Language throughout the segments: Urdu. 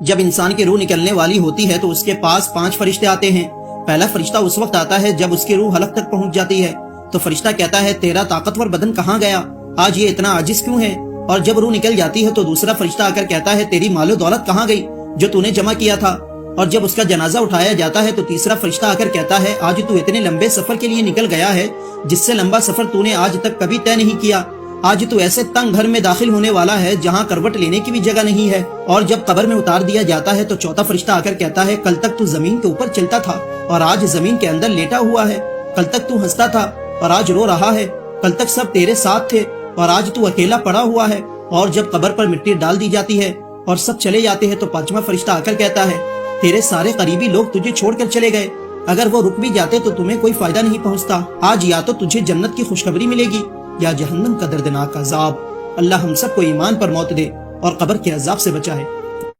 جب انسان کی روح نکلنے والی ہوتی ہے تو اس کے پاس 5 فرشتے آتے ہیں۔ پہلا فرشتہ اس وقت آتا ہے جب اس کی روح حلق تک پہنچ جاتی ہے، تو فرشتہ کہتا ہے تیرا طاقتور بدن کہاں گیا، آج یہ اتنا عاجز کیوں ہے؟ اور جب روح نکل جاتی ہے تو دوسرا فرشتہ آ کر کہتا ہے تیری مال و دولت کہاں گئی جو تو نے جمع کیا تھا؟ اور جب اس کا جنازہ اٹھایا جاتا ہے تو تیسرا فرشتہ آ کر کہتا ہے آج تو اتنے لمبے سفر کے لیے نکل گیا ہے جس سے لمبا سفر تو نے آج تک کبھی طے نہیں کیا، آج تو ایسے تنگ گھر میں داخل ہونے والا ہے جہاں کروٹ لینے کی بھی جگہ نہیں ہے۔ اور جب قبر میں اتار دیا جاتا ہے تو چوتھا فرشتہ آ کر کہتا ہے کل تک تو زمین کے اوپر چلتا تھا اور آج زمین کے اندر لیٹا ہوا ہے، کل تک تو ہنستا تھا اور آج رو رہا ہے، کل تک سب تیرے ساتھ تھے اور آج تو اکیلا پڑا ہوا ہے۔ اور جب قبر پر مٹی ڈال دی جاتی ہے اور سب چلے جاتے ہیں تو پانچواں فرشتہ آ کر کہتا ہے تیرے سارے قریبی لوگ تجھے چھوڑ کر چلے گئے، اگر وہ رک بھی جاتے تو تمہیں کوئی فائدہ نہیں پہنچتا، آج یا تو تجھے جنت کی خوشخبری ملے گی یا جہنم کا دردناک عذاب۔ اللہ ہم سب کو ایمان پر موت دے اور قبر کے عذاب سے بچائے۔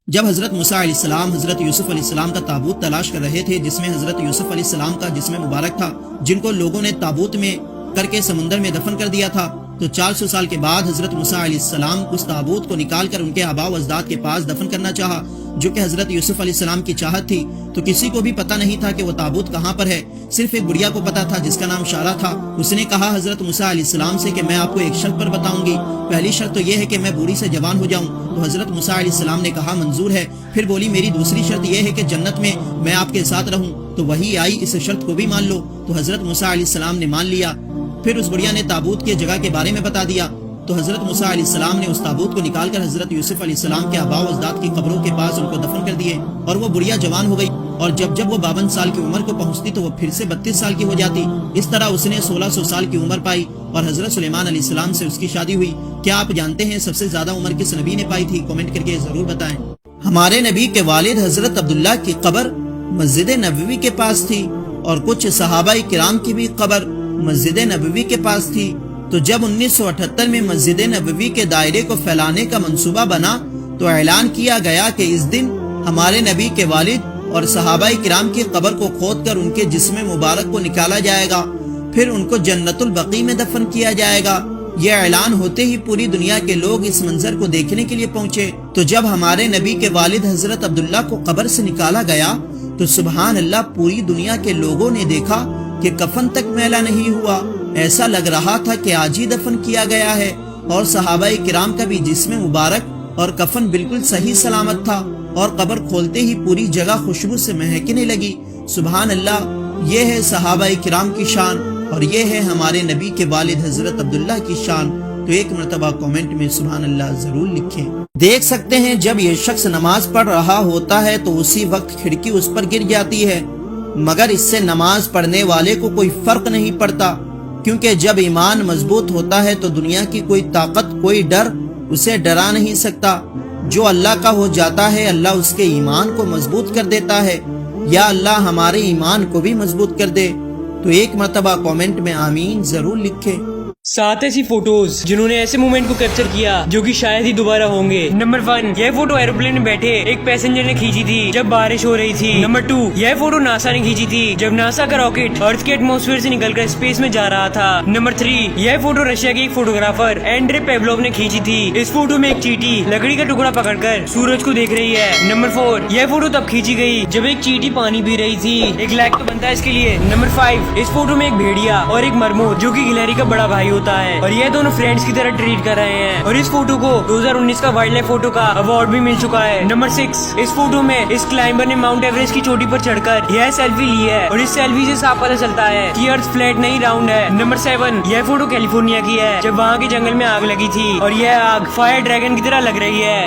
جب حضرت موسیٰ علیہ السلام حضرت یوسف علیہ السلام کا تابوت تلاش کر رہے تھے جس میں حضرت یوسف علیہ السلام کا جسم مبارک تھا جن کو لوگوں نے تابوت میں کر کے سمندر میں دفن کر دیا تھا، تو 400 سال کے بعد حضرت موسیٰ علیہ السلام اس تابوت کو نکال کر ان کے آباء و اجداد کے پاس دفن کرنا چاہا جو کہ حضرت یوسف علیہ السلام کی چاہت تھی، تو کسی کو بھی پتہ نہیں تھا کہ وہ تابوت کہاں پر ہے، صرف ایک گڑیا کو پتا تھا جس کا نام شارہ تھا۔ اس نے کہا حضرت موسیٰ علیہ السلام سے کہ میں آپ کو ایک شرط پر بتاؤں گی، پہلی شرط تو یہ ہے کہ میں بوڑھی سے جوان ہو جاؤں، تو حضرت موسیٰ علیہ السلام نے کہا منظور ہے۔ پھر بولی میری دوسری شرط یہ ہے کہ جنت میں آپ کے ساتھ رہوں، تو وہی آئی اس شرط کو بھی مان لو، تو حضرت موسیٰ علیہ السلام نے مان لیا۔ پھر اس بڑیا نے تابوت کی جگہ کے بارے میں بتا دیا، تو حضرت موسیٰ علیہ السلام نے اس تابوت کو نکال کر حضرت یوسف علیہ السلام کے آباء و اجداد کی قبروں کے پاس ان کو دفن کر دیے، اور وہ بڑیا جوان ہو گئی، اور جب وہ 52 سال کی عمر کو پہنچتی تو وہ پھر سے 32 سال کی ہو جاتی۔ اس طرح اس نے 1600 سال کی عمر پائی، اور حضرت سلیمان علیہ السلام سے اس کی شادی ہوئی۔ کیا آپ جانتے ہیں سب سے زیادہ عمر کس نبی نے پائی تھی؟ کمنٹ کر کے ضرور بتائیں۔ ہمارے نبی کے والد حضرت عبداللہ کی قبر مسجد نبوی کے پاس تھی، اور کچھ صحابہ کرام کی بھی قبر مسجد نبوی کے پاس تھی، تو جب 1978 میں مسجد نبوی کے دائرے کو پھیلانے کا منصوبہ بنا تو اعلان کیا گیا کہ اس دن ہمارے نبی کے والد اور صحابہ کرام کی قبر کو کھود کر ان کے جسم مبارک کو نکالا جائے گا، پھر ان کو جنت البقیع میں دفن کیا جائے گا۔ یہ اعلان ہوتے ہی پوری دنیا کے لوگ اس منظر کو دیکھنے کے لیے پہنچے، تو جب ہمارے نبی کے والد حضرت عبداللہ کو قبر سے نکالا گیا تو سبحان اللہ پوری دنیا کے لوگوں نے دیکھا کہ کفن تک میلا نہیں ہوا، ایسا لگ رہا تھا کہ آج ہی دفن کیا گیا ہے، اور صحابہ کرام کا بھی جسم مبارک اور کفن بالکل صحیح سلامت تھا، اور قبر کھولتے ہی پوری جگہ خوشبو سے مہکنے لگی۔ سبحان اللہ، یہ ہے صحابہ کرام کی شان، اور یہ ہے ہمارے نبی کے والد حضرت عبداللہ کی شان۔ تو ایک مرتبہ کومنٹ میں سبحان اللہ ضرور لکھیں۔ دیکھ سکتے ہیں جب یہ شخص نماز پڑھ رہا ہوتا ہے تو اسی وقت کھڑکی اس پر گر جاتی ہے، مگر اس سے نماز پڑھنے والے کو کوئی فرق نہیں پڑتا، کیونکہ جب ایمان مضبوط ہوتا ہے تو دنیا کی کوئی طاقت کوئی ڈر اسے ڈرا نہیں سکتا۔ جو اللہ کا ہو جاتا ہے اللہ اس کے ایمان کو مضبوط کر دیتا ہے، یا اللہ ہمارے ایمان کو بھی مضبوط کر دے۔ تو ایک مرتبہ کومنٹ میں آمین ضرور لکھیں۔ 7 ایسی فوٹوز جنہوں نے ایسے مومنٹ کو کیپچر کیا جو کہ شاید ہی دوبارہ ہوں گے۔ نمبر 1، یہ فوٹو ایروپلین میں بیٹھے ایک پیسنجر نے کھینچی تھی جب بارش ہو رہی تھی۔ نمبر 2، یہ فوٹو ناسا نے کھینچی تھی جب ناسا کا راکٹ ارتھ کے ایٹماسفیئر سے نکل کر اسپیس میں جا رہا تھا۔ نمبر 3، یہ فوٹو رشیا کے ایک فوٹوگرافر اینڈرے پیولوف نے کھینچی تھی۔ اس فوٹو میں ایک چیٹی لکڑی کا ٹکڑا پکڑ کر سورج کو دیکھ رہی ہے۔ نمبر 4، یہ فوٹو تب کھینچی گئی جب ایک چیٹی پانی پی رہی تھی، ایک لائک تو بنتا ہے اس کے لیے۔ نمبر 5، اس فوٹو میں ایک بھیڑیا اور ایک مرموت جو کہ گلہری کا بڑا بھائی ہوتا ہے، اور یہ دونوں فرینڈز کی طرح ٹریٹ کر رہے ہیں، اور اس فوٹو کو 2019 کا وائلڈ لائف فوٹو کا ایوارڈ بھی مل چکا ہے۔ نمبر 6، اس فوٹو میں اس کلائمبر نے ماؤنٹ ایوریسٹ کی چوٹی پر چڑھ کر یہ سیلفی لی ہے، اور اس سیلفی سے صاف پتہ چلتا ہے کہ ارتھ فلیٹ نہیں راؤنڈ ہے۔ نمبر 7، یہ فوٹو کیلیفورنیا کی ہے جب وہاں کے جنگل میں آگ لگی تھی، اور یہ آگ فائر ڈریگن کی طرح لگ رہی ہے۔